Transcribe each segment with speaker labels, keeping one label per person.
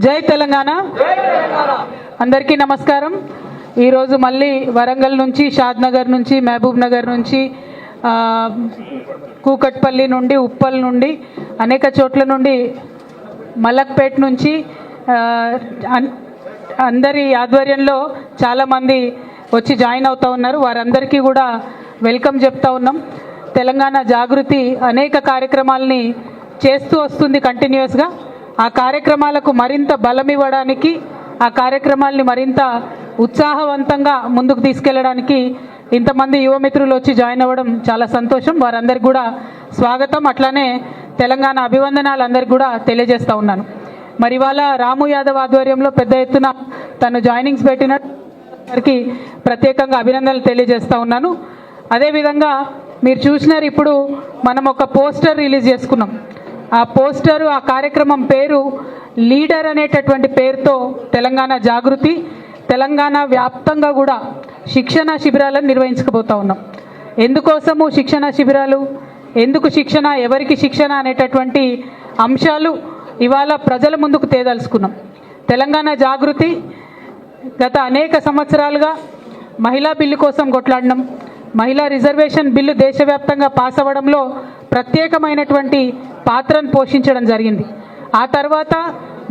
Speaker 1: జై తెలంగాణ. అందరికీ నమస్కారం. ఈరోజు మళ్ళీ వరంగల్ నుంచి, షాద్ నగర్ నుంచి, మహబూబ్ నగర్ నుంచి, కూకట్పల్లి నుండి, ఉప్పల్ నుండి, అనేక చోట్ల నుండి, మలక్పేట్ నుంచి అందరి ఆధ్వర్యంలో చాలామంది వచ్చి జాయిన్ అవుతూ ఉన్నారు. వారందరికీ కూడా వెల్కమ్ చెప్తా ఉన్నాం. తెలంగాణ జాగృతి అనేక కార్యక్రమాలని చేస్తూ వస్తుంది కంటిన్యూస్గా. ఆ కార్యక్రమాలకు మరింత బలం ఇవ్వడానికి, ఆ కార్యక్రమాల్ని మరింత ఉత్సాహవంతంగా ముందుకు తీసుకెళ్లడానికి ఇంతమంది యువమిత్రులు వచ్చి జాయిన్ అవ్వడం చాలా సంతోషం. వారందరికీ కూడా స్వాగతం, అట్లానే తెలంగాణ అభివందనాలు అందరికీ కూడా తెలియజేస్తూ ఉన్నాను. మరి ఇవాళ రాము యాదవ్ ఆధ్వర్యంలో పెద్ద ఎత్తున తను జాయినింగ్స్ పెట్టిన వారికి ప్రత్యేకంగా అభినందనలు తెలియజేస్తూ ఉన్నాను. అదేవిధంగా మీరు చూసినారు, ఇప్పుడు మనం ఒక పోస్టర్ రిలీజ్ చేసుకున్నాం. ఆ పోస్టరు, ఆ కార్యక్రమం పేరు లీడర్ అనేటటువంటి పేరుతో తెలంగాణ జాగృతి తెలంగాణ వ్యాప్తంగా కూడా శిక్షణ శిబిరాలను నిర్వహించకపోతా ఉన్నాం. ఎందుకోసము శిక్షణ శిబిరాలు, ఎందుకు శిక్షణ, ఎవరికి శిక్షణ అనేటటువంటి అంశాలు ఇవాళ ప్రజల ముందుకు తేదలుచుకున్నాం. తెలంగాణ జాగృతి గత అనేక సంవత్సరాలుగా మహిళా బిల్లు కోసం కొట్లాడినాం. మహిళా రిజర్వేషన్ బిల్లు దేశవ్యాప్తంగా పాస్ అవ్వడంలో ప్రత్యేకమైనటువంటి పాత్రను పోషించడం జరిగింది. ఆ తర్వాత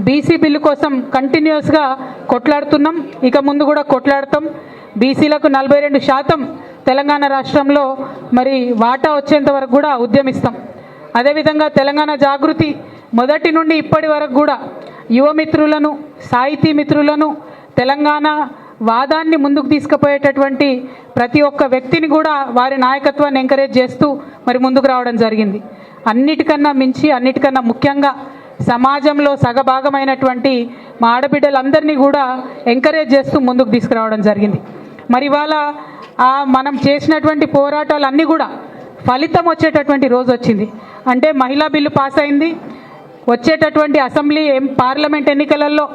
Speaker 1: బీసీ బిల్లు కోసం కంటిన్యూస్గా కొట్లాడుతున్నాం, ఇక ముందు కూడా కొట్లాడతాం. బీసీలకు 42% తెలంగాణ రాష్ట్రంలో మరి వాటా వచ్చేంత వరకు కూడా ఉద్యమిస్తాం. అదేవిధంగా తెలంగాణ జాగృతి మొదటి నుండి ఇప్పటి వరకు కూడా యువమిత్రులను, సాహితీ మిత్రులను, తెలంగాణ వాదాన్ని ముందుకు తీసుకుపోయేటటువంటి ప్రతి ఒక్క వ్యక్తిని కూడా వారి నాయకత్వాన్ని ఎంకరేజ్ చేస్తూ మరి ముందుకు రావడం జరిగింది. అన్నిటికన్నా మించి, అన్నిటికన్నా ముఖ్యంగా సమాజంలో సగభాగమైనటువంటి మా ఆడబిడ్డలందరినీ కూడా ఎంకరేజ్ చేస్తూ ముందుకు తీసుకురావడం జరిగింది. మరి ఇవాళ మనం చేసినటువంటి పోరాటాలన్నీ కూడా ఫలితం వచ్చేటటువంటి రోజు వచ్చింది. అంటే మహిళా బిల్లు పాస్ అయింది. వచ్చేటటువంటి అసెంబ్లీ పార్లమెంట్ ఎన్నికలలో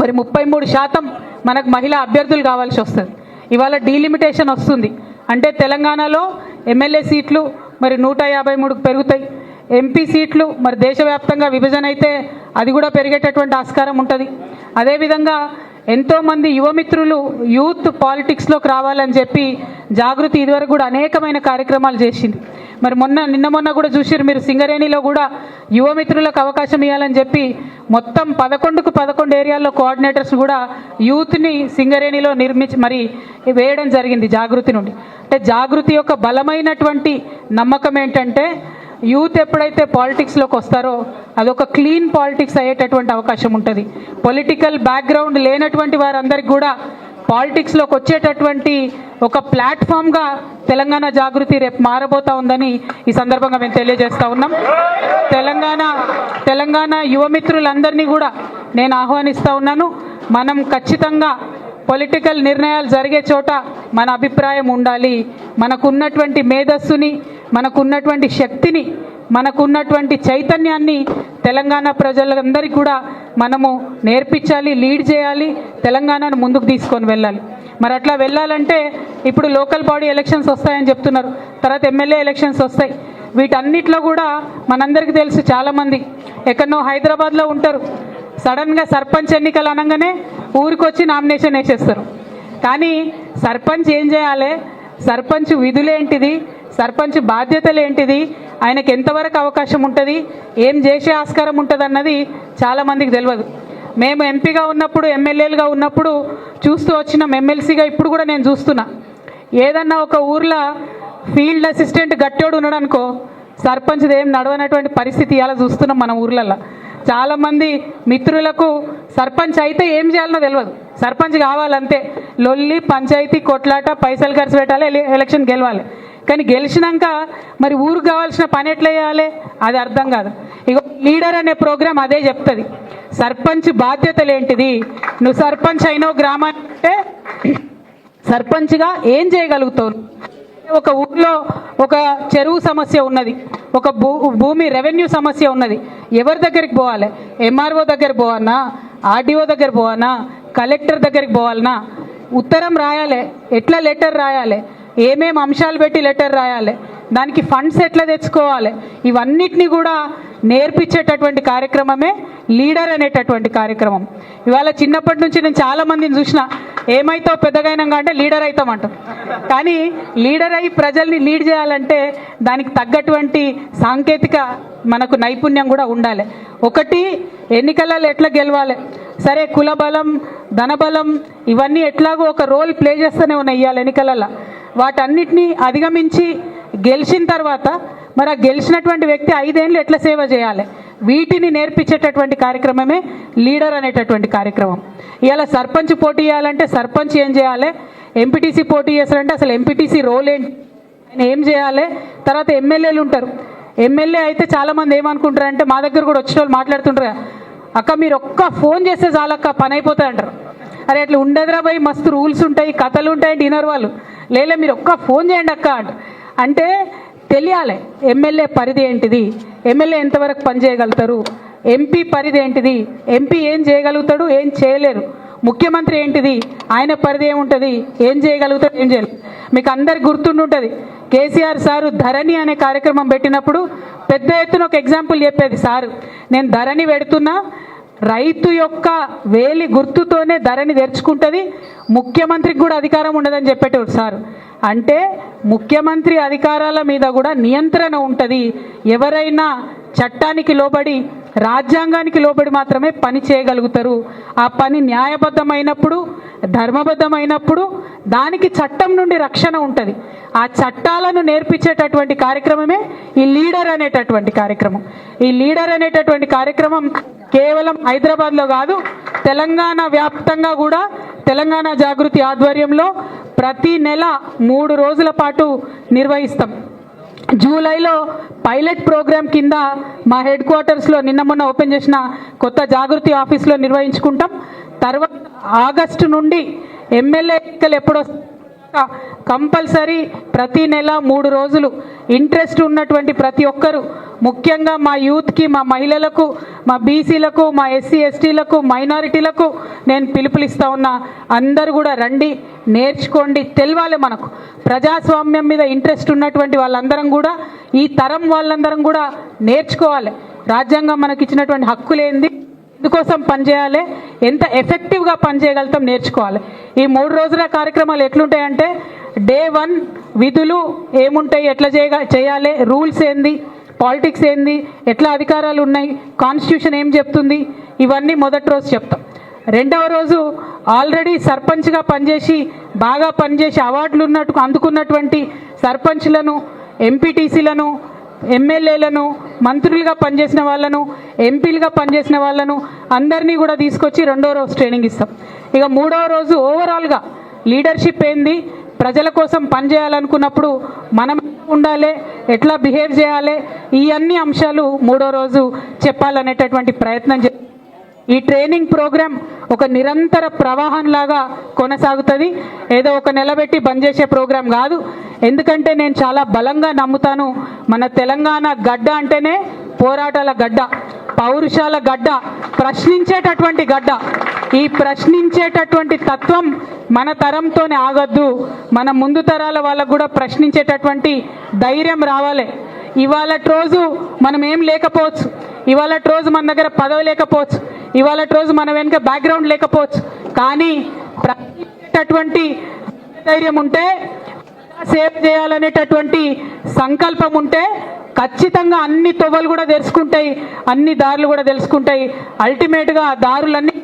Speaker 1: మరి 33% మనకు మహిళా అభ్యర్థులు కావాల్సి వస్తుంది. ఇవాళ డీలిమిటేషన్ వస్తుంది. అంటే తెలంగాణలో ఎమ్మెల్యే సీట్లు మరి 153కు పెరుగుతాయి. ఎంపీ సీట్లు మరి దేశవ్యాప్తంగా విభజన అయితే అది కూడా పెరిగేటటువంటి ఆస్కారం ఉంటుంది. అదేవిధంగా ఎంతోమంది యువమిత్రులు యూత్ పాలిటిక్స్లోకి రావాలని చెప్పి జాగృతి ఇదివరకు కూడా అనేకమైన కార్యక్రమాలు చేసింది. మరి నిన్న మొన్న కూడా చూసిరు మీరు, సింగరేణిలో కూడా యువమిత్రులకు అవకాశం ఇవ్వాలని చెప్పి మొత్తం 11కు 11 ఏరియాల్లో కోఆర్డినేటర్స్ కూడా యూత్ని సింగరేణిలో మరి వేయడం జరిగింది జాగృతి నుండి. అంటే జాగృతి యొక్క బలమైనటువంటి నమ్మకం ఏంటంటే, యూత్ ఎప్పుడైతే పాలిటిక్స్లోకి వస్తారో అదొక క్లీన్ పాలిటిక్స్ అయ్యేటటువంటి అవకాశం ఉంటుంది. పొలిటికల్ బ్యాక్గ్రౌండ్ లేనటువంటి వారందరికీ కూడా పాలిటిక్స్లోకి వచ్చేటటువంటి ఒక ప్లాట్ఫామ్గా తెలంగాణ జాగృతి రేపు మారబోతా ఉందని ఈ సందర్భంగా మేము తెలియజేస్తూ ఉన్నాం. తెలంగాణ యువమిత్రులందరినీ కూడా నేను ఆహ్వానిస్తూ ఉన్నాను. మనం ఖచ్చితంగా పొలిటికల్ నిర్ణయాలు జరిగే చోట మన అభిప్రాయం ఉండాలి. మనకున్నటువంటి మేధస్సుని, మనకున్నటువంటి శక్తిని, మనకున్నటువంటి చైతన్యాన్ని తెలంగాణ ప్రజలందరికీ కూడా మనము నేర్పించాలి, లీడ్ చేయాలి, తెలంగాణను ముందుకు తీసుకొని వెళ్ళాలి. మరి అట్లా వెళ్ళాలంటే ఇప్పుడు లోకల్ బాడీ ఎలక్షన్స్ వస్తాయని చెప్తున్నారు, తర్వాత ఎమ్మెల్యే ఎలక్షన్స్ వస్తాయి. వీటన్నిటిలో కూడా మనందరికీ తెలుసు, చాలామంది ఎక్కడనో హైదరాబాద్లో ఉంటారు, సడన్గా సర్పంచ్ ఎన్నికలు అనగానే ఊరికొచ్చి నామినేషన్ వేసేస్తారు. కానీ సర్పంచ్ ఏం చేయాలి, సర్పంచ్ విధులేంటిది, సర్పంచ్ బాధ్యతలు ఏంటిది, ఆయనకు ఎంతవరకు అవకాశం ఉంటుంది, ఏం చేసే ఆస్కారం ఉంటుంది అన్నది చాలామందికి తెలియదు. మేము ఎంపీగా ఉన్నప్పుడు, ఎమ్మెల్యేలుగా ఉన్నప్పుడు చూస్తూ వచ్చినాం, ఎమ్మెల్సీగా ఇప్పుడు కూడా నేను చూస్తున్నా. ఏదన్నా ఒక ఊర్లో ఫీల్డ్ అసిస్టెంట్ గట్టోడు ఉన్నాడు అనుకో, సర్పంచ్ది ఏం నడవనటువంటి పరిస్థితి ఇలా చూస్తున్నాం మన ఊర్లలో. చాలామంది మిత్రులకు సర్పంచ్ అయితే ఏం చేయాలనో తెలియదు, సర్పంచ్ కావాలంతే, లొల్లి, పంచాయతీ, కొట్లాట, పైసలు ఖర్చు పెట్టాలి, ఎలక్షన్ గెలవాలి. కానీ గెలిచినాక మరి ఊరికి కావాల్సిన పని ఎట్లా చేయాలి అది అర్థం కాదు. ఇక లీడర్ అనే ప్రోగ్రాం అదే చెప్తుంది, సర్పంచ్ బాధ్యతలు ఏంటిది, నువ్వు సర్పంచ్ అయినావు గ్రామానికి, సర్పంచ్గా ఏం చేయగలుగుతావు. ఒక ఊర్లో ఒక చెరువు సమస్య ఉన్నది, ఒక భూమి రెవెన్యూ సమస్య ఉన్నది, ఎవరి దగ్గరికి పోవాలి, ఎంఆర్ఓ దగ్గర పోవాలన్నా, ఆర్డీఓ దగ్గర పోవాలన్నా, కలెక్టర్ దగ్గరికి పోవాలన్నా, ఉత్తరం రాయాలి, ఎట్లా లెటర్ రాయాలి, ఏమేమి అంశాలు పెట్టి లెటర్ రాయాలి, దానికి ఫండ్స్ ఎట్లా తెచ్చుకోవాలి, ఇవన్నిటిని కూడా నేర్పించేటటువంటి కార్యక్రమమే లీడర్ అనేటటువంటి కార్యక్రమం. ఇవాళ చిన్నప్పటి నుంచి నేను చాలామందిని చూసిన, ఏమైతావు పెద్దగైనాక అంటే లీడర్ అవుతామంటాం. కానీ లీడర్ అయి ప్రజల్ని లీడ్ చేయాలంటే దానికి తగ్గటువంటి సాంకేతిక మనకు నైపుణ్యం కూడా ఉండాలి. ఒకటి, ఎన్నికలలో ఎట్లా గెలవాలి, సరే కుల బలం ధనబలం ఇవన్నీ ఎట్లాగో ఒక రోల్ ప్లే చేస్తూనే ఉన్నాయి ఇవాళ ఎన్నికలలో. వాటన్నిటినీ అధిగమించి గెలిచిన తర్వాత మరి ఆ గెలిచినటువంటి వ్యక్తి 5 ఏళ్ళు ఎట్లా సేవ చేయాలి, వీటిని నేర్పించేటటువంటి కార్యక్రమమే లీడర్ అనేటటువంటి కార్యక్రమం. ఇవాళ సర్పంచ్ పోటీ చేయాలంటే సర్పంచ్ ఏం చేయాలి, ఎంపీటీసీ పోటీ చేస్తారంటే అసలు ఎంపీటీసీ రోల్ ఏంటి, ఆయన ఏం చేయాలి. తర్వాత ఎమ్మెల్యేలు ఉంటారు. ఎమ్మెల్యే అయితే చాలామంది ఏమనుకుంటారంటే, మా దగ్గర కూడా వచ్చిన వాళ్ళు మాట్లాడుతుంటారు, అక్క మీరు ఒక్క ఫోన్ చేస్తే చాలక్క పని అయిపోతుంది అంటారు. అరే అట్లా ఉండదురా భయ్, మస్తు రూల్స్ ఉంటాయి, కథలు ఉంటాయి, డిన్నర్ వాళ్ళు లేలే మీరు ఒక్క ఫోన్ చేయండి అక్క అంటే తెలియాలి ఎమ్మెల్యే పరిధి ఏంటిది, ఎమ్మెల్యే ఎంతవరకు పనిచేయగలుగుతారు, ఎంపీ పరిధి ఏంటిది, ఎంపీ ఏం చేయగలుగుతాడు ఏం చేయలేరు, ముఖ్యమంత్రి ఏంటిది ఆయన పరిధి ఏముంటుంది, ఏం చేయగలుగుతాడు ఏం చేయలేదు. మీకు అందరికి గుర్తుండుంటుంది, కేసీఆర్ సారు ధరణి అనే కార్యక్రమం పెట్టినప్పుడు పెద్ద ఎత్తున ఒక ఎగ్జాంపుల్ చెప్పేది సారు, నేను ధరణి పెడుతున్నా, రైతు యొక్క వేలి గుర్తుతోనే ధరణి తెరుచుకుంటుంది, ముఖ్యమంత్రికి కూడా అధికారం ఉండదని చెప్పేటోడు సార్. అంటే ముఖ్యమంత్రి అధికారాల మీద కూడా నియంత్రణ ఉంటుంది. ఎవరైనా చట్టానికి లోబడి రాజ్యాంగానికి లోబడి మాత్రమే పని చేయగలుగుతారు. ఆ పని న్యాయబద్ధమైనప్పుడు ధర్మబద్ధమైనప్పుడు దానికి చట్టం నుండి రక్షణ ఉంటుంది. ఆ చట్టాలను నేర్పించేటటువంటి కార్యక్రమమే ఈ లీడర్ అనేటటువంటి కార్యక్రమం. ఈ లీడర్ అనేటటువంటి కార్యక్రమం కేవలం హైదరాబాద్లో కాదు, తెలంగాణ వ్యాప్తంగా కూడా తెలంగాణ జాగృతి ఆధ్వర్యంలో ప్రతి నెల 3 రోజుల పాటు నిర్వహిస్తాం. జూలైలో పైలట్ ప్రోగ్రాం కింద మా హెడ్ క్వార్టర్స్లో నిన్న మొన్న ఓపెన్ చేసిన కొత్త జాగృతి ఆఫీస్లో నిర్వహించుకుంటాం. తర్వాత ఆగస్టు నుండి ఎమ్మెల్యే ఎన్నికలు ఎప్పుడో కంపల్సరీ ప్రతి నెల 3 రోజులు ఇంట్రెస్ట్ ఉన్నటువంటి ప్రతి ఒక్కరు, ముఖ్యంగా మా యూత్కి, మా మహిళలకు, మా బీసీలకు, మా ఎస్సీ ఎస్టీలకు, మైనారిటీలకు నేను పిలుపునిస్తా ఉన్నా. అందరూ కూడా రండి, నేర్చుకోండి, తెలవాలి. మనకు ప్రజాస్వామ్యం మీద ఇంట్రెస్ట్ ఉన్నటువంటి వాళ్ళందరం కూడా, ఈ తరం వాళ్ళందరం కూడా నేర్చుకోవాలి. రాజ్యాంగం మనకి ఇచ్చినటువంటి హక్కులేంది, ఇందుకోసం పనిచేయాలి, ఎంత ఎఫెక్టివ్గా పనిచేయగలుగుతాం నేర్చుకోవాలి. ఈ 3 రోజుల కార్యక్రమాలు ఎట్లుంటాయంటే, డే 1 విధులు ఏముంటాయి, ఎట్లా చేయాలి, రూల్స్ ఏంది, పాలిటిక్స్ ఏంది, ఎట్లా అధికారాలు ఉన్నాయి, కాన్స్టిట్యూషన్ ఏం చెప్తుంది, ఇవన్నీ మొదటి రోజు చెప్తాం. రెండవ రోజు ఆల్రెడీ సర్పంచ్గా పనిచేసి బాగా పనిచేసి అవార్డులు అందుకున్నటువంటి సర్పంచ్లను, ఎంపీటీసీలను, ఎమ్మెల్యేలను, మంత్రులుగా పనిచేసిన వాళ్ళను, ఎంపీలుగా పనిచేసిన వాళ్ళను అందరినీ కూడా తీసుకొచ్చి రెండో రోజు ట్రైనింగ్ ఇస్తాం. ఇక మూడవ రోజు ఓవరాల్గా లీడర్షిప్ ఏంది, ప్రజల కోసం పనిచేయాలనుకున్నప్పుడు మనం ఉండాలి, ఎట్లా బిహేవ్ చేయాలి, ఈ అన్ని అంశాలు మూడో రోజు చెప్పాలనేటటువంటి ప్రయత్నం ఈ ట్రైనింగ్ ప్రోగ్రాం ఒక నిరంతర ప్రవాహంలాగా కొనసాగుతుంది. ఏదో ఒక నిలబెట్టి బంద్ చేసే ప్రోగ్రాం కాదు. ఎందుకంటే నేను చాలా బలంగా నమ్ముతాను, మన తెలంగాణ గడ్డ అంటేనే పోరాటాల గడ్డ, పౌరుషాల గడ్డ, ప్రశ్నించేటటువంటి గడ్డ. ఈ ప్రశ్నించేటటువంటి తత్వం మన తరంతోనే ఆగద్దు, మన ముందు తరాల వాళ్ళకు కూడా ప్రశ్నించేటటువంటి ధైర్యం రావాలి. ఇవాళ రోజు మనం ఏం లేకపోవచ్చు, ఇవాళ రోజు మన దగ్గర పదవి లేకపోవచ్చు, ఇవాళ రోజు మన వెనుక బ్యాక్గ్రౌండ్ లేకపోవచ్చు, కానీ ప్రశ్నించేటటువంటి ధైర్యం ఉంటే, సేవ చేయాలనేటటువంటి సంకల్పం ఉంటే ఖచ్చితంగా అన్ని తొవ్వలు కూడా తెలుసుకుంటాయి, అన్ని దారులు కూడా తెలుసుకుంటాయి. అల్టిమేట్గా ఆ దారులన్నీ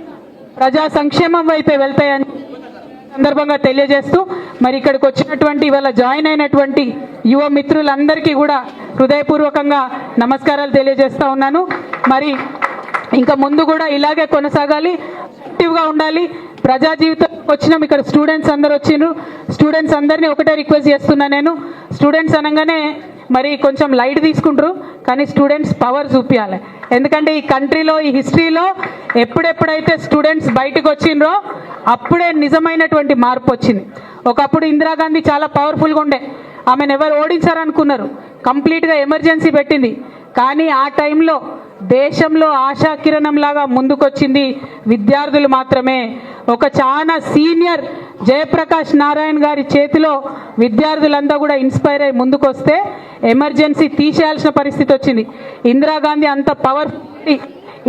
Speaker 1: ప్రజా సంక్షేమం వైపే వెళ్తాయని సందర్భంగా తెలియజేస్తూ, మరి ఇక్కడికి వచ్చినటువంటి ఇవాళ జాయిన్ అయినటువంటి యువ మిత్రులందరికీ కూడా హృదయపూర్వకంగా నమస్కారాలు తెలియజేస్తూ ఉన్నాను. మరి ఇంకా ముందు కూడా ఇలాగే కొనసాగాలి, యాక్టివ్గా ఉండాలి. ప్రజా జీవితంలోకి వచ్చినాం, ఇక్కడ స్టూడెంట్స్ అందరు వచ్చిండ్రు. స్టూడెంట్స్ అందరినీ ఒకటే రిక్వెస్ట్ చేస్తున్నా నేను, స్టూడెంట్స్ అనగానే మరి కొంచెం లైట్ తీసుకుంటారు, కానీ స్టూడెంట్స్ పవర్ చూపించాలి. ఎందుకంటే ఈ కంట్రీలో, ఈ హిస్టరీలో ఎప్పుడెప్పుడైతే స్టూడెంట్స్ బయటకు వచ్చిండ్రో అప్పుడే నిజమైనటువంటి మార్పు వచ్చింది. ఒకప్పుడు ఇందిరాగాంధీ చాలా పవర్ఫుల్గా ఉండే, ఆమెను ఎవరు ఓడించారనుకున్నారు, కంప్లీట్గా ఎమర్జెన్సీ పెట్టింది. కానీ ఆ టైంలో దేశంలో ఆశాకిరణంలాగా ముందుకొచ్చింది విద్యార్థులు మాత్రమే. ఒక చాలా సీనియర్ జయప్రకాష్ నారాయణ గారి చేతిలో విద్యార్థులంతా కూడా ఇన్స్పైర్ అయ్యి ముందుకొస్తే ఎమర్జెన్సీ తీసేయాల్సిన పరిస్థితి వచ్చింది. ఇందిరాగాంధీ అంత powerful,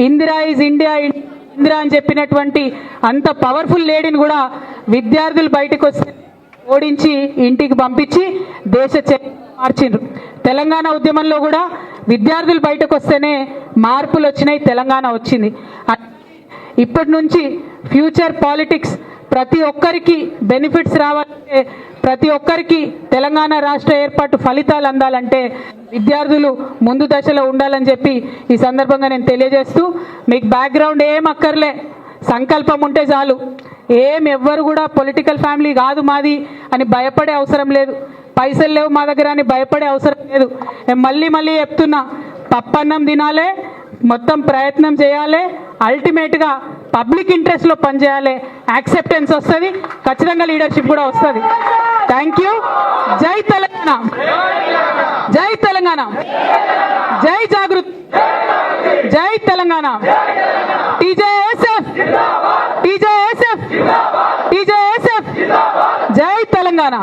Speaker 1: Indira is India, Indira అని చెప్పినటువంటి అంత పవర్ఫుల్ లేడీని కూడా విద్యార్థులు బయటకు వస్తే ఓడించి ఇంటికి పంపించి దేశ చరిత్ర మార్చిండ్రు. తెలంగాణ ఉద్యమంలో కూడా విద్యార్థులు బయటకు వస్తేనే మార్పులు వచ్చినాయి, తెలంగాణ వచ్చింది. ఇప్పటి నుంచి ఫ్యూచర్ పాలిటిక్స్ ప్రతి ఒక్కరికి బెనిఫిట్స్ రావాలంటే, ప్రతి ఒక్కరికి తెలంగాణ రాష్ట్ర ఏర్పాటు ఫలితాలు అందాలంటే విద్యార్థులు ముందు దశలో ఉండాలని చెప్పి ఈ సందర్భంగా నేను తెలియజేస్తూ, మీకు బ్యాక్గ్రౌండ్ ఏం అక్కర్లే, సంకల్పం ఉంటే చాలు. ఎవ్వరు కూడా పొలిటికల్ ఫ్యామిలీ కాదు మాది అని భయపడే అవసరం లేదు, పైసలు లేవు మా దగ్గర అని భయపడే అవసరం లేదు. మళ్ళీ మళ్ళీ చెప్తున్నా, పప్పన్నం తినాలే, మొత్తం ప్రయత్నం చేయాలి, అల్టిమేట్గా పబ్లిక్ ఇంట్రెస్ట్లో పనిచేయాలి, యాక్సెప్టెన్స్ వస్తుంది, ఖచ్చితంగా లీడర్షిప్ కూడా వస్తుంది. Thank you. జై తెలంగాణ, జై తెలంగాణ, జై జాగృతి, జై తెలంగాణ. టీజేఎస్ఎఫ్, టీజేఎస్ఎఫ్, టీజేఎస్ఎఫ్, జై తెలంగాణ.